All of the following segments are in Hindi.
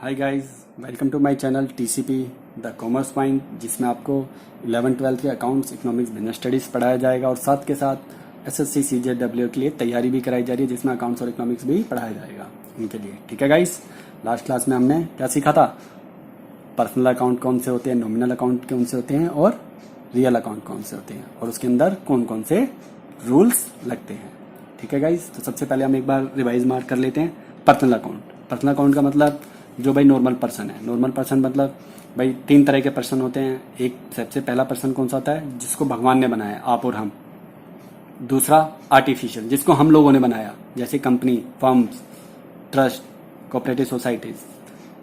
Hi guys, welcome to my channel TCP the commerce point, जिसमें आपको 11-12 के अकाउंट्स, इकोनॉमिक्स, बिजनेस स्टडीज़ पढ़ाया जाएगा और साथ के साथ एसएससी सीजेडब्ल्यू के लिए तैयारी भी कराई जा रही है, जिसमें अकाउंट्स और इकोनॉमिक्स भी पढ़ाया जाएगा उनके लिए। ठीक है गाइस, लास्ट क्लास में हमने क्या सीखा था? पर्सनल अकाउंट कौन से होते हैं, नॉमिनल अकाउंट कौन से होते हैं और रियल अकाउंट कौन से होते हैं, और उसके अंदर कौन कौन से रूल्स लगते हैं। ठीक है गाइस, तो सबसे पहले हम एक बार रिवाइज मार कर लेते हैं। पर्सनल अकाउंट, पर्सनल अकाउंट का मतलब जो भाई नॉर्मल पर्सन है। नॉर्मल पर्सन मतलब भाई 3 तरह के पर्सन होते हैं। एक सबसे पहला पर्सन कौन सा होता है? जिसको भगवान ने बनाया, आप और हम। दूसरा आर्टिफिशियल, जिसको हम लोगों ने बनाया, जैसे company, firms, trust, cooperative societies.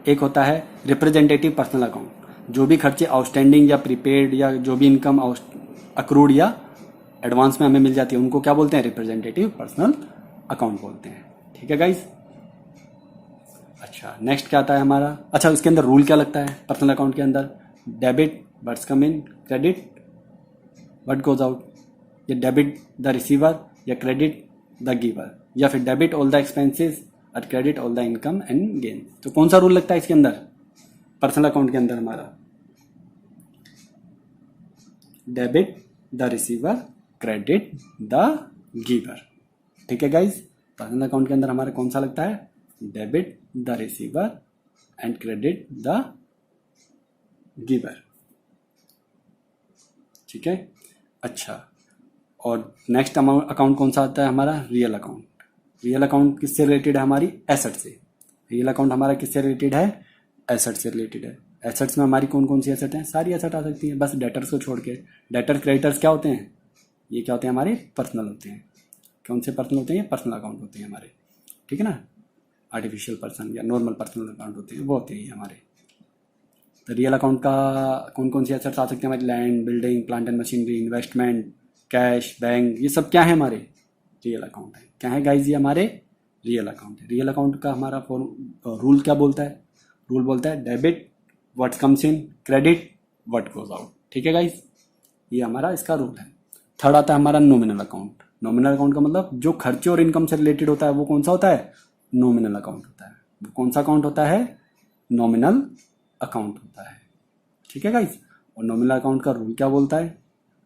एक होता है रिप्रेजेंटेटिव पर्सनल अकाउंट, जो भी खर्चे आउटस्टैंडिंग या प्रीपेड या जो भी इनकम अक्रूड या एडवांस में हमें मिल जाती है, उनको क्या बोलते हैं? रिप्रेजेंटेटिव पर्सनल अकाउंट बोलते हैं। ठीक है गाइस। अच्छा, नेक्स्ट क्या आता है हमारा? अच्छा, इसके अंदर रूल क्या लगता है पर्सनल अकाउंट के अंदर? Debit what's come in, credit what goes out. या डेबिट द रिसीवर या क्रेडिट द गिवर, या फिर डेबिट ऑल द एक्सपेंसेस और credit all the income and gain. तो कौन सा रूल लगता है इसके अंदर, पर्सनल अकाउंट के अंदर? हमारा debit the receiver, credit the giver. ठीक है गाइज, पर्सनल अकाउंट के अंदर हमारा कौन सा लगता है? Debit the receiver and credit the giver. ठीक है। अच्छा, और नेक्स्ट अकाउंट कौन सा आता है हमारा? Real account. रियल अकाउंट किससे रिलेटेड है? हमारी एसेट से। रियल अकाउंट हमारा किससे रिलेटेड है? एसेट से रिलेटेड है। एसेट्स में हमारी कौन कौन सी एसेट हैं? सारी एसेट आ सकती है, बस डेटर्स को छोड़ के। डेटर क्रेडिटर्स क्या होते हैं? ये क्या होते हैं? हमारे पर्सनल होते हैं। कौन से पर्सनल होते हैं? पर्सनल अकाउंट होते हैं हमारे। ठीक है ना। आर्टिफिशियल पर्सन या नॉर्मल पर्सनल अकाउंट होते हैं, वो होते हैं हमारे। तो रियल अकाउंट का कौन कौन सी एसेट्स आ सकते हैं हमारी? Land, building, plant and machinery, investment, cash, bank, ये सब क्या है? हमारे रियल अकाउंट है। क्या है गाइज? ये हमारे रियल अकाउंट है। रियल अकाउंट का हमारा रूल क्या बोलता है? रूल बोलता है debit what comes in, credit what goes out. ठीक है गाइज, ये हमारा इसका रूल है। थर्ड आता है हमारा नॉमिनल अकाउंट। नॉमिनल अकाउंट का मतलब जो खर्चे और इनकम से रिलेटेड होता है, वो कौन सा होता है? नॉमिनल अकाउंट होता है। वो कौन सा अकाउंट होता है? नॉमिनल अकाउंट होता है। ठीक है गाइस। और नॉमिनल अकाउंट का रूल क्या बोलता है?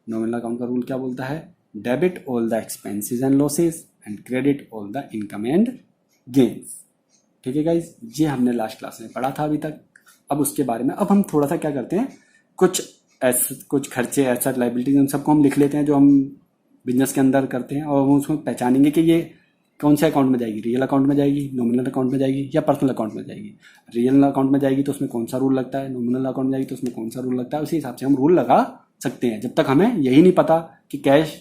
नॉमिनल अकाउंट का रूल क्या बोलता है? Debit all the expenses and losses and credit all the income and gains. ठीक है गाइस, ये हमने लास्ट क्लास में पढ़ा था अभी तक। अब उसके बारे में अब हम थोड़ा सा क्या करते हैं, कुछ खर्चे, एसेट, लायबिलिटीज, उन सबको हम लिख लेते हैं जो हम बिजनेस के अंदर करते हैं, और हम उसमें पहचानेंगे कि ये कौन से अकाउंट में जाएगी। रियल अकाउंट में जाएगी, नॉमिनल अकाउंट में जाएगी, या पर्सनल अकाउंट में जाएगी। रियल अकाउंट में जाएगी तो उसमें कौन सा रूल लगता है, नॉमिनल अकाउंट में जाएगी तो उसमें कौन सा रूल लगता है। उसी हिसाब से हम रूल लगा सकते हैं। जब तक हमें यही नहीं पता कि कैश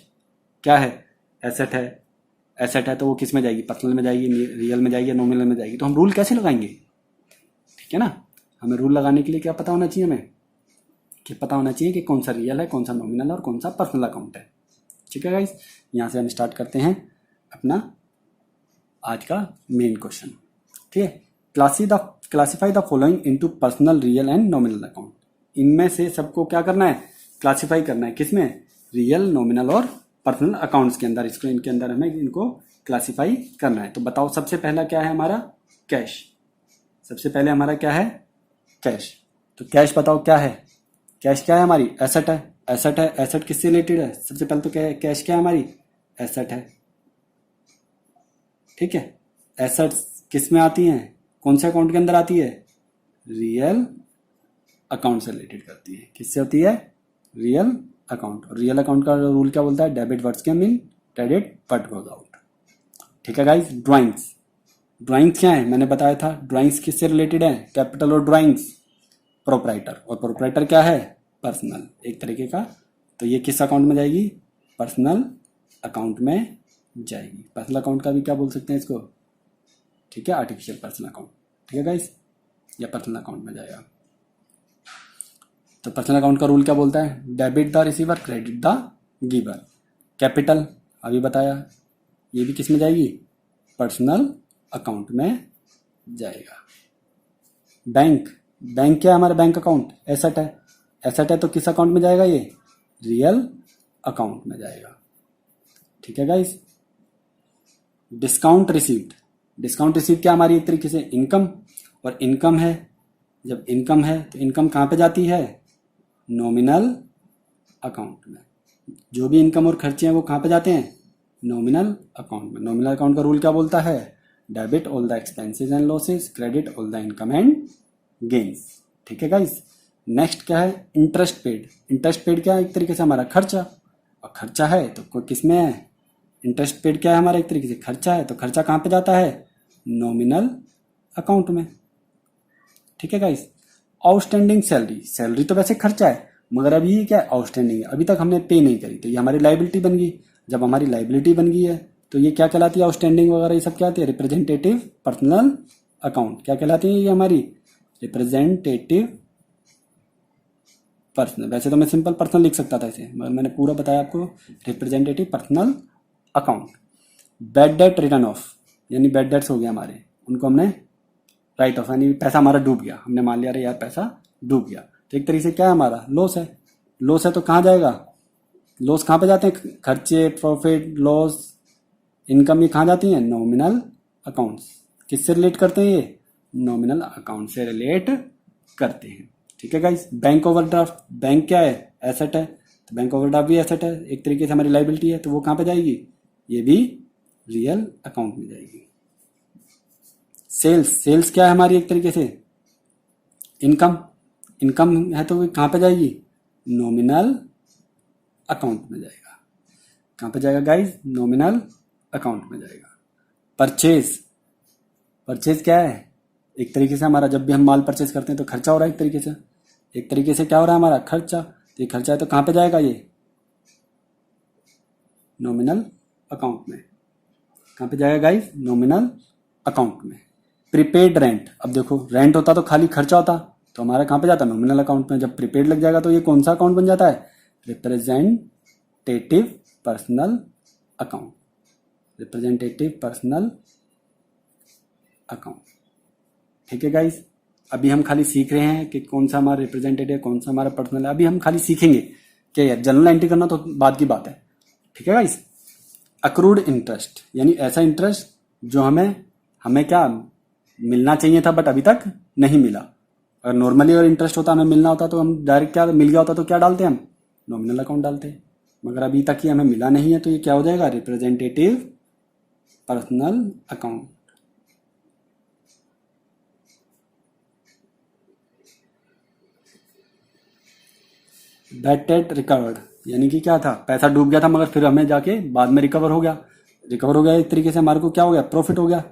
क्या है, एसेट है, एसेट है तो वो किस में जाएगी, पर्सनल में जाएगी, रियल में जाएगी या नॉमिनल में जाएगी, तो हम रूल कैसे लगाएंगे? ठीक है ना। हमें रूल लगाने के लिए क्या पता होना चाहिए? हमें कि पता होना चाहिए कि कौन सा रियल है, कौन सा नॉमिनल है और कौन सा पर्सनल अकाउंट है। ठीक है गाइस, यहाँ से हम स्टार्ट करते हैं अपना आज का मेन क्वेश्चन। ठीक है। Classify the following into personal, real and nominal account. इनमें से सबको क्या करना है? क्लासीफाई करना है। किसमें? रियल, नॉमिनल और पर्सनल अकाउंट्स के अंदर। इसको इनके अंदर हमें इनको क्लासीफाई करना है। तो बताओ, सबसे पहला क्या है हमारा? कैश। सबसे पहले हमारा क्या है? कैश। तो कैश बताओ क्या है? कैश क्या है? हमारी एसेट है। एसेट है, एसेट किससे रिलेटेड है? सबसे पहले तो कैश क्या है? हमारी एसेट है। ठीक है। एसेट्स किस में आती हैं? कौन से अकाउंट के अंदर आती है? रियल अकाउंट से रिलेटेड करती है। किससे होती है? Real account. और रियल अकाउंट का रूल क्या बोलता है? Debit what's come in, credit what goes out. ठीक है गाइस। ड्राइंग्स, ड्राइंग्स क्या है? मैंने बताया था ड्राइंग्स किससे रिलेटेड है? कैपिटल और ड्राइंग्स प्रोपराइटर। और प्रोपराइटर क्या है? पर्सनल, एक तरीके का। तो ये किस अकाउंट में जाएगी? पर्सनल अकाउंट में जाएगी। पर्सनल अकाउंट का भी क्या बोल सकते हैं इसको? ठीक है, आर्टिफिशियल पर्सनल अकाउंट। ठीक है गाइस, या पर्सनल अकाउंट में जाएगा। तो पर्सनल अकाउंट का रूल क्या बोलता है? Debit the receiver, credit the giver. Capital अभी बताया, ये भी किस में जाएगी? पर्सनल अकाउंट में जाएगा। बैंक, बैंक क्या है हमारा? बैंक अकाउंट एसेट है। एसेट है तो किस अकाउंट में जाएगा? ये रियल अकाउंट में जाएगा। ठीक है guys. Discount received, discount receive क्या हमारी? एक तरीके से इनकम। और इनकम है, जब इनकम है तो इनकम कहाँ पे जाती है, नॉमिनल अकाउंट में। जो भी इनकम और खर्चे हैं वो कहाँ पे जाते हैं, नॉमिनल अकाउंट में। नॉमिनल अकाउंट का रूल क्या बोलता है, debit all the expenses and losses, credit all the income and gains. ठीक है गाइस। नेक्स्ट क्या है, इंटरेस्ट पेड। इंटरेस्ट पेड क्या है, एक तरीके से हमारा खर्चा, और खर्चा है तो किस में है, इंटरेस्ट पेड क्या है हमारा, एक तरीके से खर्चा है, तो खर्चा कहाँ पे जाता है, नॉमिनल अकाउंट में। ठीक है गाइस। आउटस्टैंडिंग सैलरी, सैलरी तो वैसे खर्चा है, मगर अभी ये क्या है, आउटस्टैंडिंग है, अभी तक हमने पे नहीं करी, तो ये हमारी लाइबिलिटी बन गई। जब हमारी लाइबिलिटी बन गई है तो ये क्या कहलाती है, आउटस्टैंडिंग वगैरह ये सब क्या आती है, रिप्रेजेंटेटिव पर्सनल अकाउंट। क्या कहलाती है ये हमारी, रिप्रेजेंटेटिव पर्सनल। वैसे तो मैं सिंपल पर्सनल लिख सकता था इसे, मगर मैंने पूरा बताया आपको, representative personal account. Bad debt return of, यानी बैड डेट्स हो गए हमारे, उनको हमने राइट ऑफ, यानी पैसा हमारा डूब गया, हमने मान लिया अरे यार पैसा डूब गया, तो एक तरीके से क्या है हमारा, लॉस है। लॉस है तो कहाँ जाएगा, लॉस कहाँ पे जाते हैं, खर्चे, प्रॉफिट, लॉस, इनकम, ये कहाँ जाती हैं, नॉमिनल अकाउंट्स। किससे रिलेट करते हैं ये, नॉमिनल अकाउंट से रिलेट करते हैं। ठीक है गाइस। बैंक ओवरड्राफ्ट, बैंक क्या है, एसेट है, तो बैंक ओवरड्राफ्ट भी एसेट है, एक तरीके से हमारी लाइबिलिटी है, तो वो कहाँ पे जाएगी, ये भी रियल अकाउंट में जाएगी। सेल्स, सेल्स क्या है हमारी, एक तरीके से इनकम, इनकम है तो वो कहाँ पे जाएगी, नॉमिनल अकाउंट में जाएगा। कहाँ पे जाएगा गाइस, नॉमिनल अकाउंट में जाएगा। परचेज, परचेज क्या है, एक तरीके से हमारा जब भी हम माल परचेज करते हैं तो खर्चा हो रहा है, एक तरीके से क्या हो रहा है हमारा, खर्चा, तो ये खर्चा है तो कहाँ पे जाएगा, ये नॉमिनल अकाउंट में। कहाँ पे जाएगा गाइस, नॉमिनल अकाउंट में। प्रीपेड रेंट, अब देखो रेंट होता तो खाली खर्चा होता, तो हमारा कहाँ पे जाता, नॉमिनल अकाउंट में। जब प्रीपेड लग जाएगा तो ये कौन सा अकाउंट बन जाता है, representative personal account, representative personal account. ठीक है गाइस। अभी हम खाली सीख रहे हैं कि कौन सा हमारा रिप्रेजेंटेटिव, कौन सा हमारा पर्सनल है, अभी हम खाली सीखेंगे कि यार जनरल एंट्री करना तो बाद की बात है। ठीक है गाइस। अक्रूड इंटरेस्ट, यानी ऐसा इंटरेस्ट जो हमें क्या मिलना चाहिए था बट अभी तक नहीं मिला। अगर नॉर्मली अगर इंटरेस्ट होता, हमें मिलना होता तो हम डायरेक्ट क्या मिल गया होता तो क्या डालते हम, नॉमिनल अकाउंट डालते, मगर अभी तक ये हमें मिला नहीं है तो ये क्या हो जाएगा, representative personal account. Bad debt recovered, यानी कि क्या था, पैसा डूब गया था मगर फिर हमें जाके बाद में रिकवर हो गया, एक तरीके से हमारे को क्या हो गया, प्रॉफिट हो गया।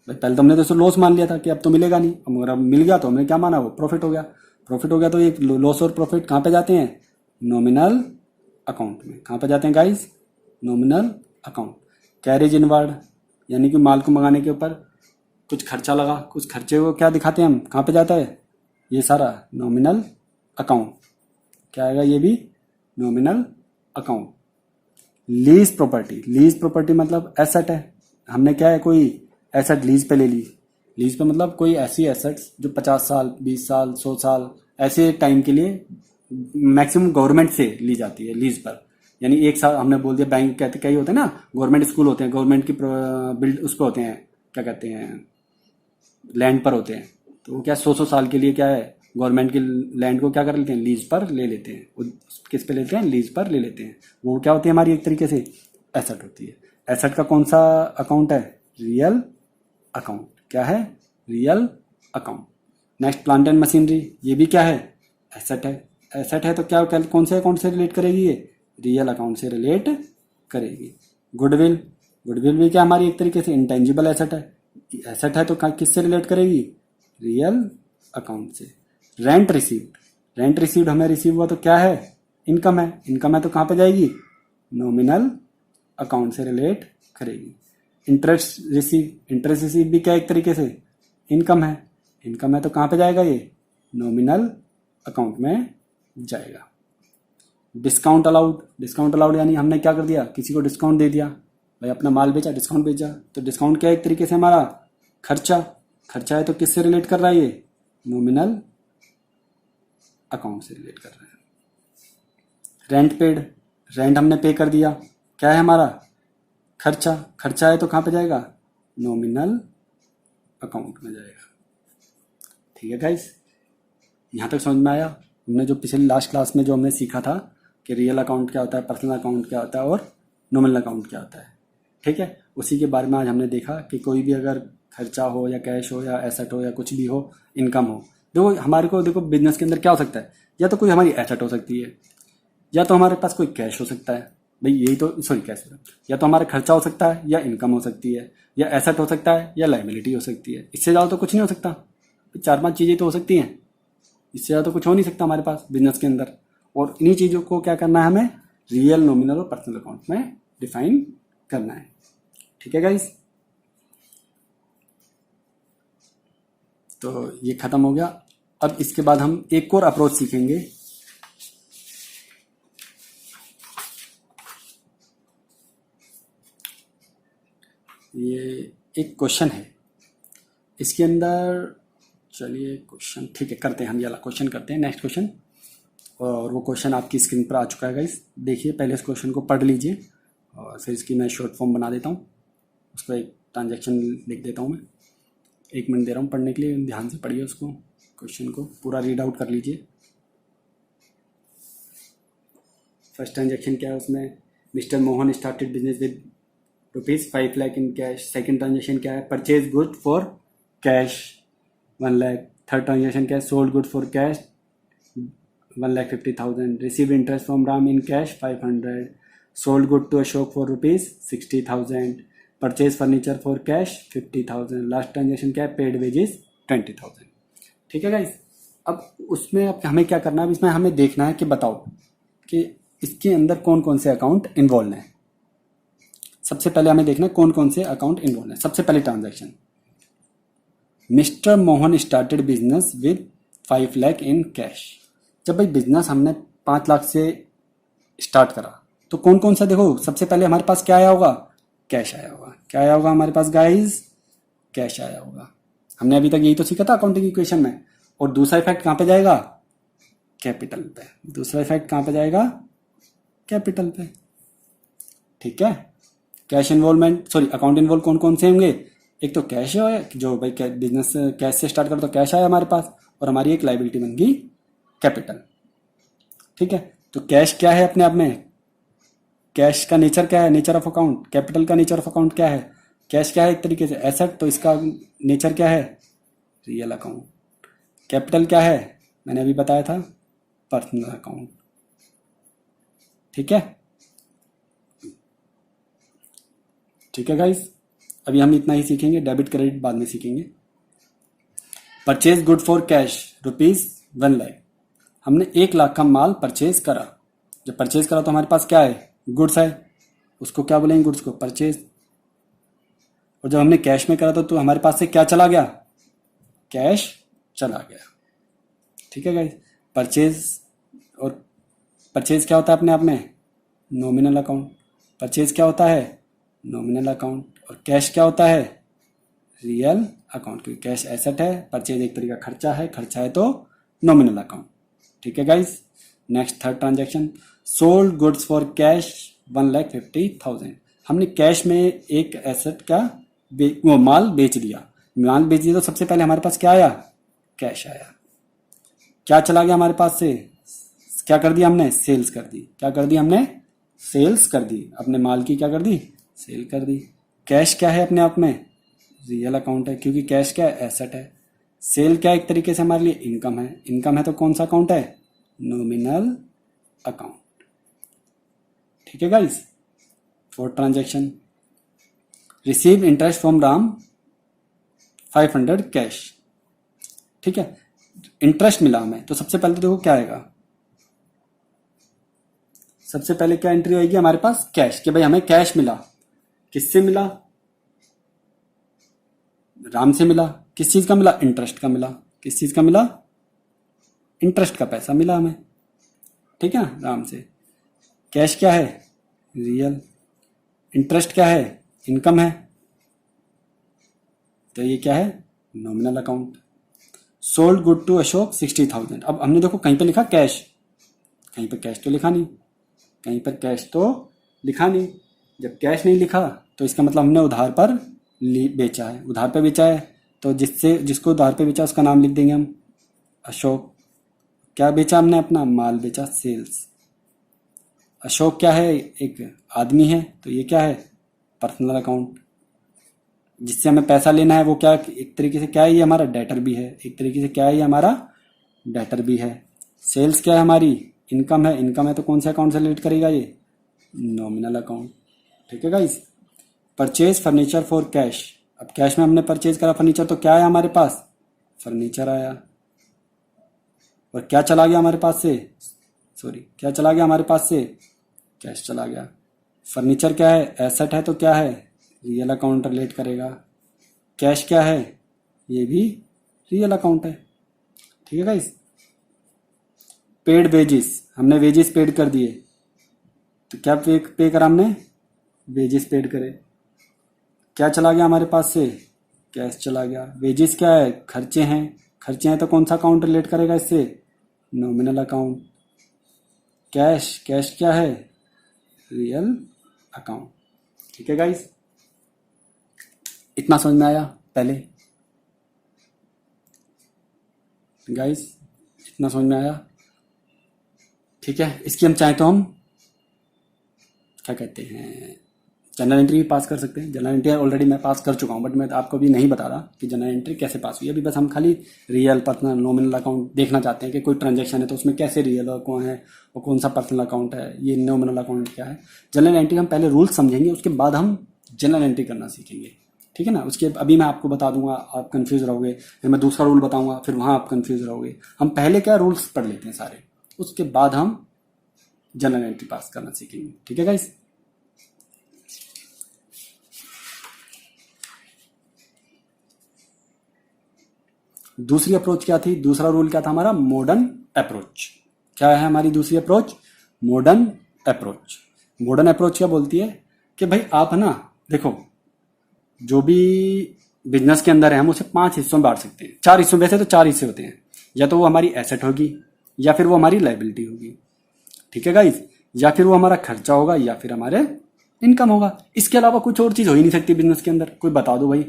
भाई पहले तो हमने तो लॉस मान लिया था कि अब तो मिलेगा नहीं, अब मगर अब मिल गया तो हमने क्या माना, वो प्रॉफिट हो गया। प्रॉफिट हो गया तो ये लॉस और प्रॉफिट कहाँ पे जाते हैं, नॉमिनल अकाउंट में। कहाँ पे जाते हैं guys, nominal account. Carriage inward, यानी कि माल को मंगाने के ऊपर कुछ खर्चा लगा, कुछ खर्चे को क्या दिखाते हैं हम, कहाँ पे जाता है, ये सारा नॉमिनल अकाउंट। क्या आएगा, ये भी nominal account. Lease property, lease property मतलब एसेट है, हमने क्या है कोई एसेट लीज पे ले ली। लीज पे मतलब कोई ऐसी एसेट्स जो 50 साल, 20 साल, 100 साल ऐसे टाइम के लिए मैक्सिमम गवर्नमेंट से ली जाती है लीज पर। यानी एक साल हमने बोल दिया, बैंक कहते कई होते हैं ना, गवर्नमेंट स्कूल होते हैं, गवर्नमेंट की बिल्ड उस पर होते हैं, क्या कहते हैं, लैंड पर होते हैं, तो वो क्या 100 साल के लिए क्या है, गवर्नमेंट की लैंड को क्या कर लेते हैं, लीज पर ले लेते हैं। किस पे लेते हैं, लीज पर ले लेते हैं। वो क्या होती है हमारी, एक तरीके से एसेट होती है। एसेट का कौन सा अकाउंट है, रियल अकाउंट। क्या है, real account. Next plant and machinery, ये भी क्या है, एसेट है। एसेट है तो क्या कौन से अकाउंट से रिलेट करेगी, ये रियल अकाउंट से रिलेट करेगी। गुडविल, गुडविल भी क्या हमारी एक तरीके से इंटेंजिबल एसेट है। एसेट है तो किससे रिलेट करेगी, रियल अकाउंट से। रेंट रिसीव्ड, रेंट रिसीव्ड हमें रिसीव हुआ तो क्या है, इनकम है। इनकम है तो कहाँ पे जाएगी, नॉमिनल अकाउंट से रिलेट करेगी। इंटरेस्ट रिसीव, इंटरेस्ट रिसीव भी क्या एक तरीके से इनकम है। इनकम है तो कहाँ पे जाएगा, ये नॉमिनल अकाउंट में जाएगा। डिस्काउंट अलाउड, डिस्काउंट अलाउड यानी हमने क्या कर दिया, किसी को डिस्काउंट दे दिया, भाई अपना माल बेचा, डिस्काउंट बेचा, तो डिस्काउंट क्या एक तरीके से हमारा खर्चा। खर्चा है तो किससे रिलेट कर रहा है, ये नॉमिनल अकाउंट से रिलेट कर रहा है। रेंट पेड, रेंट हमने पे कर दिया, क्या है हमारा खर्चा। खर्चा है तो कहाँ पे जाएगा, नॉमिनल अकाउंट में जाएगा। ठीक है गाइस, यहाँ तक समझ में आया। हमने जो पिछले लास्ट क्लास में जो हमने सीखा था कि रियल अकाउंट क्या होता है, पर्सनल अकाउंट क्या होता है और नॉमिनल अकाउंट क्या होता है, ठीक है, उसी के बारे में आज हमने देखा कि कोई भी अगर खर्चा हो या कैश हो या एसेट हो या कुछ भी हो, इनकम हो, देखो हमारे को, देखो बिजनेस के अंदर क्या हो सकता है, या तो कोई हमारी एसेट हो सकती है, या तो हमारे पास कोई कैश हो सकता है, भाई यही तो, सॉरी कैश, या तो हमारा खर्चा हो सकता है या इनकम हो सकती है, या एसेट हो सकता है या लाइबिलिटी हो सकती है। इससे ज़्यादा तो कुछ नहीं हो सकता, 4-5 चीज़ें तो हो सकती हैं, इससे ज़्यादा तो कुछ हो नहीं सकता हमारे पास बिजनेस के अंदर। और इन्हीं चीज़ों को क्या करना है हमें, रियल, नॉमिनल और पर्सनल अकाउंट में डिफाइन करना है। ठीक है गाइस, तो ये खत्म हो गया। अब इसके बाद हम एक और अप्रोच सीखेंगे, ये एक क्वेश्चन है इसके अंदर, चलिए क्वेश्चन ठीक है करते हैं, हम ये वाला क्वेश्चन करते हैं, नेक्स्ट क्वेश्चन। और वो क्वेश्चन आपकी स्क्रीन पर आ चुका है गाइस, देखिए पहले इस क्वेश्चन को पढ़ लीजिए और फिर इसकी मैं शॉर्ट फॉर्म बना देता हूँ, उस पर एक ट्रांजैक्शन लिख देता हूँ मैं। 1 मिनट दे रहा हूँ पढ़ने के लिए, ध्यान से पढ़िए उसको, क्वेश्चन को पूरा रीड आउट कर लीजिए। फर्स्ट ट्रांजैक्शन क्या है उसमें, mister Mohan started business with ₹5 lakh in cash. Second transaction क्या है, purchase good for cash 1 lakh. Third transaction क्या है, sold good for cash 1,50,000। Receive interest from Ram in cash 500। Sold good to Ashok for ₹60,000। Purchase furniture for cash 50,000। Last transaction क्या है, पेड वेजेस 20,000। ठीक है गाइस, अब उसमें अब हमें क्या करना है, इसमें हमें देखना है कि बताओ कि इसके अंदर कौन कौन से अकाउंट इन्वॉल्व हैं। सबसे पहले हमें देखना है कौन कौन से अकाउंट इन्वॉल्व हैं। सबसे पहले transaction, mister Mohan started business with 5 lakh in cash. जब भाई बिजनेस हमने 5 लाख से स्टार्ट करा तो कौन कौन सा, देखो सबसे पहले हमारे पास क्या आया होगा, कैश आया होगा। क्या आया होगा हमारे पास गाइस, कैश आया होगा। हमने अभी तक यही तो सीखा था अकाउंटिंग इक्वेशन में। और दूसरा इफेक्ट कहां पे जाएगा, कैपिटल पे। दूसरा इफेक्ट कहां पे जाएगा, कैपिटल पे। ठीक है, cash involvement, sorry account involve कौन कौन से होंगे, एक तो कैश है, जो भाई बिजनेस कैश से स्टार्ट करो तो कैश आया हमारे पास, और हमारी एक लाइबिलिटी बन गई कैपिटल। ठीक है, तो कैश क्या है अपने आप में, कैश का नेचर क्या है, नेचर ऑफ अकाउंट। कैपिटल का नेचर ऑफ अकाउंट क्या है, कैश क्या है एक तरीके से एसेट, तो इसका नेचर क्या है, रियल अकाउंट। कैपिटल क्या है, मैंने अभी बताया था, पर्सनल अकाउंट। ठीक है, ठीक है गाइस, अभी हम इतना ही सीखेंगे, डेबिट क्रेडिट बाद में सीखेंगे। Purchase good for cash ₹1 lakh. हमने 1 लाख का माल परचेज करा। जब परचेज करा तो हमारे पास क्या है, गुड्स है, उसको क्या बोलेंगे, गुड्स को परचेज। और जब हमने कैश में करा तो हमारे पास से क्या चला गया, कैश चला गया। ठीक है गाइस, परचेज, और परचेज क्या होता है अपने आप में, नॉमिनल अकाउंट। परचेज क्या होता है, नॉमिनल अकाउंट। और कैश क्या होता है, रियल अकाउंट, क्योंकि कैश एसेट है, परचेज एक तरीका खर्चा है, खर्चा है तो नॉमिनल अकाउंट। ठीक है guys, next third transaction, sold goods for cash 1,50,000। हमने कैश में एक एसेट का वो माल बेच दिया। माल बेच दिया तो सबसे पहले हमारे पास क्या आया, कैश आया। क्या चला गया हमारे पास से, क्या कर दिया हमने, सेल्स कर दी। क्या कर दी हमने, सेल्स कर दी, अपने माल की क्या कर दी, सेल कर दी। कैश क्या है अपने आप में, रियल अकाउंट है, क्योंकि कैश क्या है, एसेट है। सेल क्या एक तरीके से हमारे लिए इनकम है। इनकम है तो कौन सा अकाउंट है, नॉमिनल अकाउंट। ठीक है guys, fourth transaction, receive interest from Ram 500 cash. ठीक है, इंटरेस्ट मिला हमें, तो सबसे पहले तो देखो क्या आएगा, सबसे पहले क्या एंट्री आएगी हमारे पास, कैश, कि भाई हमें कैश मिला। किससे मिला, राम से मिला। किस चीज का मिला, इंटरेस्ट का मिला। किस चीज का मिला, इंटरेस्ट का पैसा मिला हमें। ठीक है ना, राम से। कैश क्या है, रियल। इंटरेस्ट क्या है, इनकम है, तो ये क्या है, nominal account. Sold good to Ashok 60,000। अब हमने देखो कहीं पे लिखा कैश, कहीं पे कैश तो लिखा नहीं, कहीं पर कैश तो लिखा नहीं। जब कैश नहीं लिखा तो इसका मतलब हमने उधार पर बेचा है। उधार पर बेचा है तो जिसको उधार पे बेचा उसका नाम लिख देंगे हम अशोक। क्या बेचा हमने? अपना माल बेचा, सेल्स। अशोक क्या है? एक आदमी है, तो ये क्या है? Personal account. जिससे हमें पैसा लेना है वो क्या, एक तरीके से क्या है, ये हमारा डेटर भी है, एक तरीके से क्या है, ये हमारा डेटर भी है। सेल्स क्या है? हमारी इनकम है। इनकम है तो कौन से अकाउंट से रिलेट करेगा? ये नॉमिनल अकाउंट। ठीक है guys. Purchase furniture for cash. अब कैश में हमने परचेज करा फर्नीचर, तो क्या है हमारे पास? फर्नीचर आया। और क्या चला गया हमारे पास से? सॉरी, क्या चला गया हमारे पास से? कैश चला गया। फर्नीचर क्या है? एसेट है, तो क्या है? रियल अकाउंट रिलेट करेगा। कैश क्या है? ये भी रियल अकाउंट है। ठीक है गाइस। पेड वेजिस, हमने वेजिस पेड कर दिए, तो क्या पे करा हमने? वेजिस पेड करे। क्या चला गया हमारे पास से? कैश चला गया। वेजिस क्या है? खर्चे हैं। खर्चे हैं तो कौन सा अकाउंट रिलेट करेगा इससे? Nominal account. कैश, कैश क्या है? Real account. ठीक है गाइस। इतना समझ में आया पहले? गाइस इतना समझ में आया? ठीक है। इसकी हम चाहें तो हम क्या कहते हैं, जनरल एंट्री भी पास कर सकते हैं। जनरल एंट्री ऑलरेडी मैं पास कर चुका हूँ, बट मैं आपको अभी नहीं बता रहा कि जनरल एंट्री कैसे पास हुई। अभी बस हम खाली रियल, पर्सनल, नॉमिनल अकाउंट देखना चाहते हैं कि कोई ट्रांजैक्शन है तो उसमें कैसे रियल और कौन है और कौन सा पर्सनल अकाउंट है, ये नॉमिनल अकाउंट क्या है। जनरल एंट्री हम पहले रूल्स समझेंगे, उसके बाद हम जनरल एंट्री करना सीखेंगे। ठीक है ना। उसके अभी मैं आपको बता दूंगा, आप कंफ्यूज रहोगे, फिर मैं दूसरा रूल बताऊंगा, फिर वहां आप कंफ्यूज रहोगे। हम पहले क्या रूल्स पढ़ लेते हैं सारे, उसके बाद हम जनरल एंट्री पास करना सीखेंगे। ठीक है गाइस। दूसरी अप्रोच क्या थी? दूसरा रूल क्या था हमारा? Modern approach. क्या है हमारी दूसरी approach? Modern approach. Modern approach क्या बोलती है कि भाई आप है ना, देखो, जो भी बिजनेस के अंदर है हम उसे 5 हिस्सों में बांट सकते हैं। 4 हिस्सों, वैसे तो 4 हिस्से होते हैं, या तो वो हमारी एसेट होगी, या फिर वो हमारी लाइबिलिटी होगी। ठीक है गाइस। या फिर वो हमारा खर्चा होगा, या फिर हमारे इनकम होगा। इसके अलावा कुछ और चीज हो ही नहीं सकती बिजनेस के अंदर। कोई बता दो भाई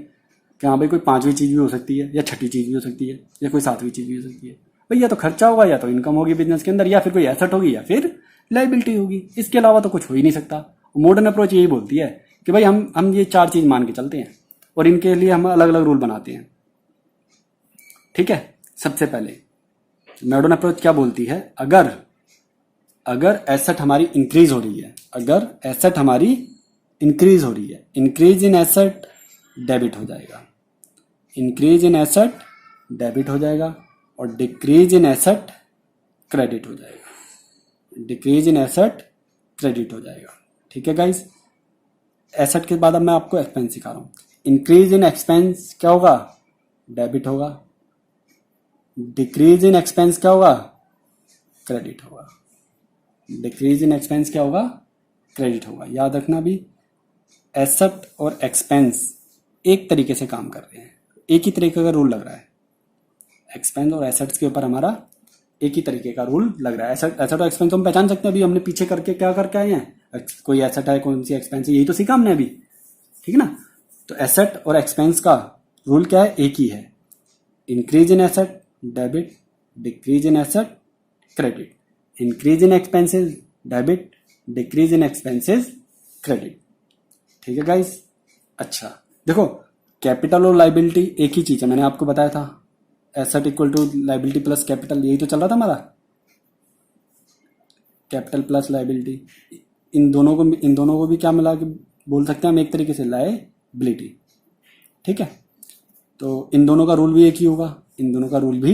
कि हाँ भाई कोई 5वीं चीज भी हो सकती है, या 6ठी चीज भी हो सकती है, या कोई 7वीं चीज भी हो सकती है। भाई या तो खर्चा होगा, या तो इनकम होगी बिजनेस के अंदर, या फिर कोई एसेट होगी, या फिर लाइबिलिटी होगी। इसके अलावा तो कुछ हो ही नहीं सकता। मॉडर्न अप्रोच यही बोलती है कि भाई हम ये 4 चीज मान के चलते हैं और इनके लिए हम अलग अलग रूल बनाते हैं। ठीक है। सबसे पहले मॉडर्न अप्रोच क्या बोलती है? अगर एसेट हमारी इंक्रीज हो रही है, अगर एसेट हमारी इंक्रीज हो रही है, इंक्रीज इन एसेट डेबिट हो जाएगा, इंक्रीज इन एसेट डेबिट हो जाएगा, और डिक्रीज इन एसेट क्रेडिट हो जाएगा, डिक्रीज इन एसेट क्रेडिट हो जाएगा। ठीक है गाइस। एसेट के बाद अब मैं आपको एक्सपेंस सिखा रहा हूं। इंक्रीज इन एक्सपेंस क्या होगा? डेबिट होगा। डिक्रीज इन एक्सपेंस क्या होगा? क्रेडिट होगा। डिक्रीज इन एक्सपेंस क्या होगा? क्रेडिट होगा। याद रखना भी, एसेट और एक्सपेंस एक तरीके से काम कर रहे हैं, एक ही तरीके का रूल लग रहा है। एक्सपेंस और एसेट्स के ऊपर हमारा एक ही तरीके का रूल लग रहा है। एसेट और एक्सपेंस हम पहचान सकते हैं। अभी हमने पीछे करके क्या करके आए हैं, कोई एसेट है, कौन सी एक्सपेंस है, यही तो सीखा हमने अभी। ठीक है ना। तो एसेट और एक्सपेंस का रूल क्या है? एक ही है। Increase in asset debit, decrease in asset credit, increase in expenses debit, decrease in expenses credit. ठीक है गाइस। अच्छा देखो, कैपिटल और लाइबिलिटी एक ही चीज है, मैंने आपको बताया था। Asset equal to liability plus capital, यही तो चल रहा था हमारा, कैपिटल प्लस लाइबिलिटी। इन दोनों को भी क्या मिला के बोल सकते हैं हम? एक तरीके से लायबिलिटी। ठीक है। तो इन दोनों का रूल भी एक ही होगा, इन दोनों का रूल भी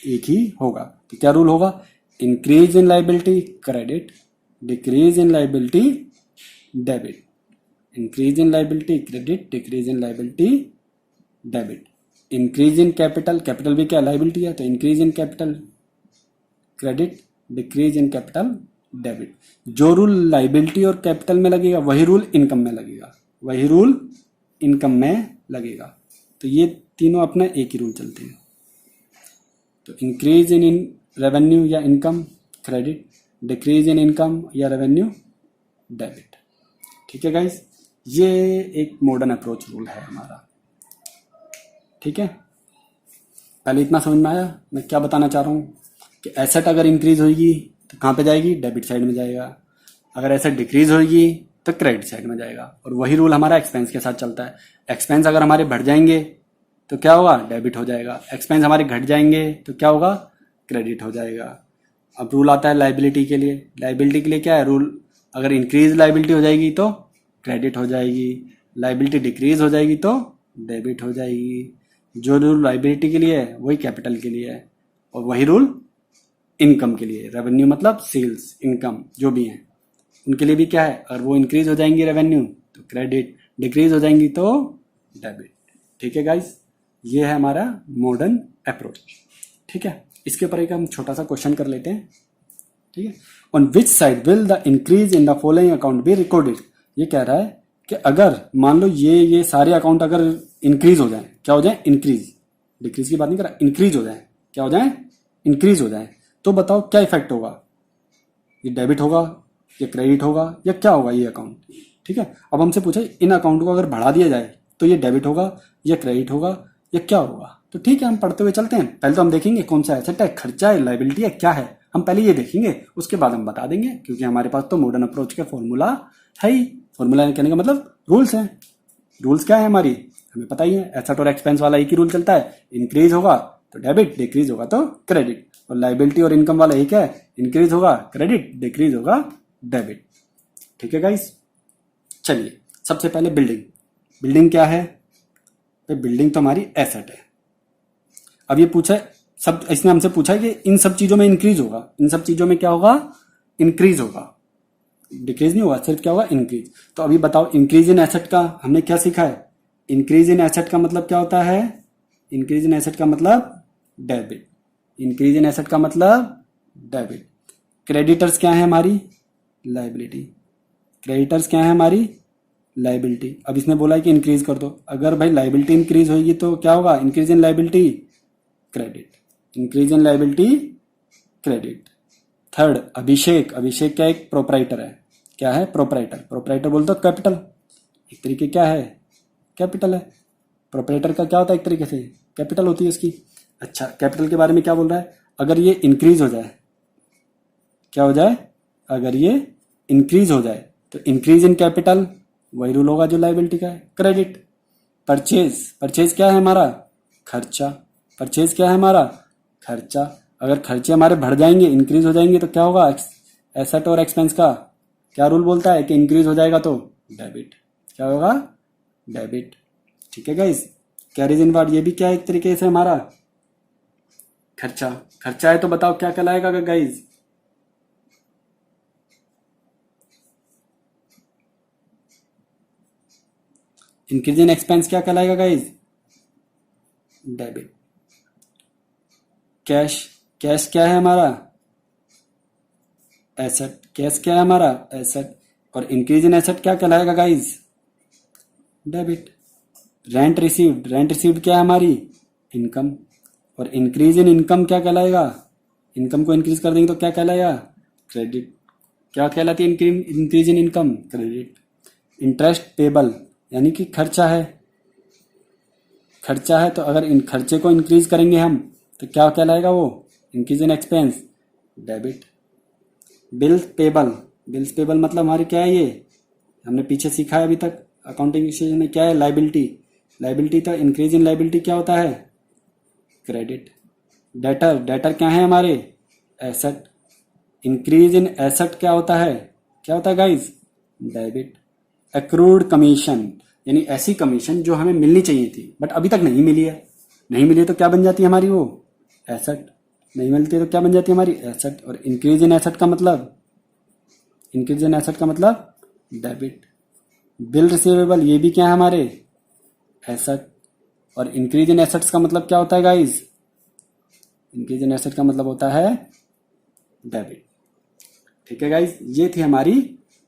एक ही होगा। तो क्या रूल होगा? Increase in liability credit, decrease in liability debit, increase in liability credit, decrease in liability debit. Increase in capital, capital भी क्या लाइबिलिटी है, तो increase in capital credit, decrease in capital debit. जो रूल लाइबिलिटी और कैपिटल में लगेगा वही रूल इनकम में लगेगा, वही रूल इनकम में लगेगा। तो ये तीनों अपने एक ही रूल चलते हैं। तो इंक्रीज इन रेवेन्यू या income credit, decrease in income या रेवेन्यू डेबिट। ठीक है गाइस। ये एक मॉडर्न अप्रोच रूल है हमारा। ठीक है। पहले इतना समझ में आया मैं क्या बताना चाह रहा हूँ कि एसेट अगर इंक्रीज होगी तो कहाँ पे जाएगी, डेबिट साइड में जाएगा। अगर एसेट डिक्रीज होगी तो क्रेडिट साइड में जाएगा। और वही रूल हमारा एक्सपेंस के साथ चलता है। एक्सपेंस अगर हमारे बढ़ जाएंगे तो क्या होगा, डेबिट हो जाएगा। एक्सपेंस हमारे घट जाएंगे तो क्या होगा, क्रेडिट हो जाएगा। अब रूल आता है लाइबिलिटी के लिए। लाइबिलिटी के लिए क्या है रूल, अगर इंक्रीज लाइबिलिटी हो जाएगी तो क्रेडिट हो जाएगी, लाइबिलिटी डिक्रीज हो जाएगी तो डेबिट हो जाएगी। जो रूल लाइबिलिटी के लिए है वही कैपिटल के लिए है, और वही रूल इनकम के लिए। रेवेन्यू मतलब सेल्स, इनकम जो भी है उनके लिए भी क्या है, अगर वो इंक्रीज हो जाएंगी रेवेन्यू तो क्रेडिट, डिक्रीज हो जाएंगी तो डेबिट। ठीक है गाइस, ये है हमारा मॉडर्न अप्रोच। ठीक है, इसके ऊपर एक हम छोटा सा क्वेश्चन कर लेते हैं। ठीक है, on which side will the increase in the following account be recorded. ये कह रहा है कि अगर मान लो ये सारे अकाउंट अगर इंक्रीज हो जाए, क्या हो जाए, इंक्रीज, डिक्रीज की बात नहीं कर रहा, इंक्रीज हो जाए, क्या हो जाए, इंक्रीज हो जाए, तो बताओ क्या इफेक्ट होगा, ये डेबिट होगा या क्रेडिट होगा या क्या होगा ये अकाउंट। ठीक है, अब हमसे पूछे इन अकाउंट को अगर बढ़ा दिया जाए तो ये डेबिट होगा या क्रेडिट होगा या क्या होगा। तो ठीक है, हम पढ़ते हुए चलते हैं। पहले तो हम देखेंगे कौन सा एसेट है, खर्चा है, लाइबिलिटी है, क्या है, हम पहले ये देखेंगे, उसके बाद हम बता देंगे, क्योंकि हमारे पास तो मॉडर्न अप्रोच का फॉर्मूला है ही। फॉर्मूला कहने का मतलब रूल्स हैं। रूल्स क्या है हमारी, हमें पता ही है, एसेट और एक्सपेंस वाला एक ही रूल चलता है, इंक्रीज होगा तो डेबिट, डिक्रीज होगा तो क्रेडिट। और लाइबिलिटी और इनकम वाला एक है, इंक्रीज होगा क्रेडिट, डिक्रीज होगा डेबिट। ठीक है गाइस, चलिए सबसे पहले बिल्डिंग। बिल्डिंग क्या है, तो बिल्डिंग तो हमारी एसेट है। अब ये पूछा सब, इसने हमसे पूछा है कि इन सब चीजों में इंक्रीज होगा, इन सब चीजों में क्या होगा, इंक्रीज होगा, डिक्रीज नहीं होगा, सिर्फ क्या होगा, इंक्रीज। तो अभी बताओ इंक्रीज इन एसेट का हमने क्या सीखा है, इंक्रीज इन एसेट का मतलब क्या होता है, इंक्रीज इन एसेट का मतलब डेबिट, इंक्रीज इन एसेट का मतलब डेबिट। क्रेडिटर्स क्या है हमारी, लाइबिलिटी, क्रेडिटर्स क्या है हमारी, लाइबिलिटी। अब इसने बोला है कि इंक्रीज कर दो, अगर भाई लाइबिलिटी इंक्रीज होगी तो क्या होगा, increase in liability, credit, increase in liability, credit. Third Abhishek, Abhishek क्या एक प्रोपराइटर है, क्या है, प्रोपराइटर। प्रोपराइटर बोलते हो कैपिटल, एक तरीके क्या है, कैपिटल है। प्रोपराइटर का क्या होता है, एक तरीके से कैपिटल होती है उसकी। अच्छा, कैपिटल के बारे में क्या बोल रहा है, अगर ये इंक्रीज हो जाए, क्या हो जाए, अगर ये इंक्रीज हो जाए तो इंक्रीज इन कैपिटल, वही रूल होगा जो लाइबिलिटी का है, क्रेडिट। परचेज, परचेज क्या है हमारा, खर्चा, परचेज क्या है हमारा, खर्चा। अगर खर्चे हमारे बढ़ जाएंगे, इंक्रीज हो जाएंगे तो क्या होगा, एसेट और एक्सपेंस का क्या रूल बोलता है कि इंक्रीज हो जाएगा तो डेबिट, क्या होगा, डेबिट। ठीक है गाइस, कैरीज इनवर्ड, ये भी क्या है, एक तरीके से हमारा खर्चा। खर्चा है तो बताओ क्या कहलाएगा गाइस, इंक्रीज इन एक्सपेंस क्या कहलाएगा गाइस, डेबिट। कैश, कैश क्या है हमारा, एसेट, कैश क्या है हमारा, एसेट। और इंक्रीज इन एसेट क्या कहलाएगा guys, debit. Rent received, rent received क्या है हमारी, इनकम। और इंक्रीज इन इनकम क्या कहलाएगा, इनकम को इंक्रीज कर देंगे तो क्या कहलाएगा, क्रेडिट। क्या कहलाती है increase in income, credit. Interest payable यानी कि खर्चा है, खर्चा है तो अगर इन खर्चे को इंक्रीज करेंगे हम तो क्या कहलाएगा वो, increase in expense, debit. Bills payable, bills payable मतलब हमारी क्या है, ये हमने पीछे सीखा है अभी तक अकाउंटिंग सेक्शन में, क्या है, लाइबिलिटी। लाइबिलिटी तो इंक्रीज इन लाइबिलिटी क्या होता है, क्रेडिट। डेटर, डेटर क्या है हमारे, एसेट। इंक्रीज इन एसेट क्या होता है, क्या होता है गाइस, डेबिट। एक्रूड कमीशन यानी ऐसी कमीशन जो हमें मिलनी चाहिए थी बट अभी तक नहीं मिली है, नहीं मिली है तो क्या बन जाती है हमारी वो, एसेट। नहीं मिलती है तो क्या बन जाती है हमारी, एसेट। और इंक्रीज इन एसेट का मतलब, इंक्रीज इन एसेट का मतलब डेबिट। बिल रिसीवेबल ये भी क्या है हमारे, एसेट। और इंक्रीज इन एसेट्स का मतलब क्या होता है गाइस, इंक्रीज इन एसेट का मतलब होता है डेबिट। ठीक है गाइस, ये थी हमारी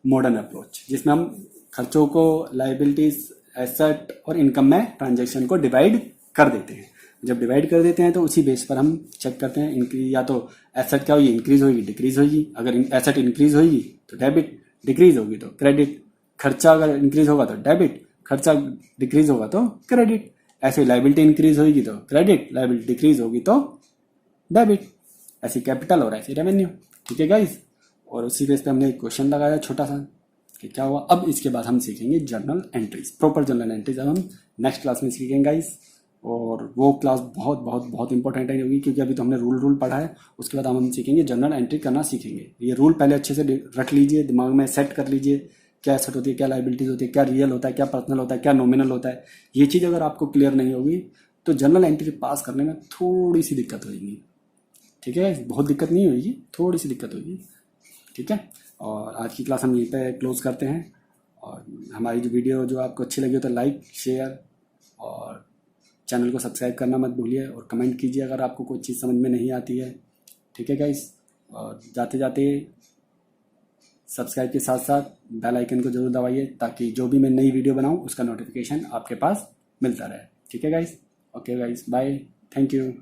मॉडर्न अप्रोच जिसमें हम खर्चों को लाइबिलिटीज, एसेट और इनकम में ट्रांजैक्शन को डिवाइड कर देते हैं। जब डिवाइड कर देते हैं तो उसी बेस पर हम चेक करते हैं इंक्रीज, या तो एसेट क्या होगी, इंक्रीज होगी, डिक्रीज होगी। अगर एसेट इंक्रीज होगी तो डेबिट, डिक्रीज होगी तो क्रेडिट। खर्चा अगर इंक्रीज होगा तो डेबिट, खर्चा डिक्रीज होगा तो क्रेडिट। ऐसे लाइबिलिटी इंक्रीज होगी तो क्रेडिट, लाइबिलिटी डिक्रीज होगी तो डेबिट। ऐसे कैपिटल और ऐसे रेवेन्यू। ठीक है गाइस, और उसी बेस पे हमने एक क्वेश्चन लगाया छोटा सा कि क्या हुआ। अब इसके बाद हम सीखेंगे journal entries, proper journal entries अब हम नेक्स्ट क्लास में सीखेंगे गाइस। और वो क्लास बहुत बहुत बहुत इंपॉर्टेंट होगी, क्योंकि अभी तो हमने रूल पढ़ा है, उसके बाद हम सीखेंगे जर्नल एंट्री करना सीखेंगे। ये रूल पहले अच्छे से रख लीजिए, दिमाग में सेट कर लीजिए, क्या एसेट होती है, क्या लाइबिलिटीज होती है, क्या रियल होता है, क्या पर्सनल होता है, क्या नॉमिनल होता है। ये चीज़ अगर आपको क्लियर नहीं होगी तो जर्नल एंट्री पास करने में थोड़ी सी दिक्कत होगी। ठीक है, बहुत दिक्कत नहीं होगी, थोड़ी सी दिक्कत होगी। ठीक है, और आज की क्लास हम यहीं पे क्लोज करते हैं। और हमारी जो वीडियो जो आपको अच्छी लगी हो तो लाइक, शेयर और चैनल को सब्सक्राइब करना मत भूलिए, और कमेंट कीजिए अगर आपको कोई चीज़ समझ में नहीं आती है। ठीक है गाइस, और जाते जाते सब्सक्राइब के साथ साथ बेल आइकन को जरूर दबाइए, ताकि जो भी मैं नई वीडियो बनाऊं उसका नोटिफिकेशन आपके पास मिलता रहे। ठीक है guys, okay guys, bye, thank you.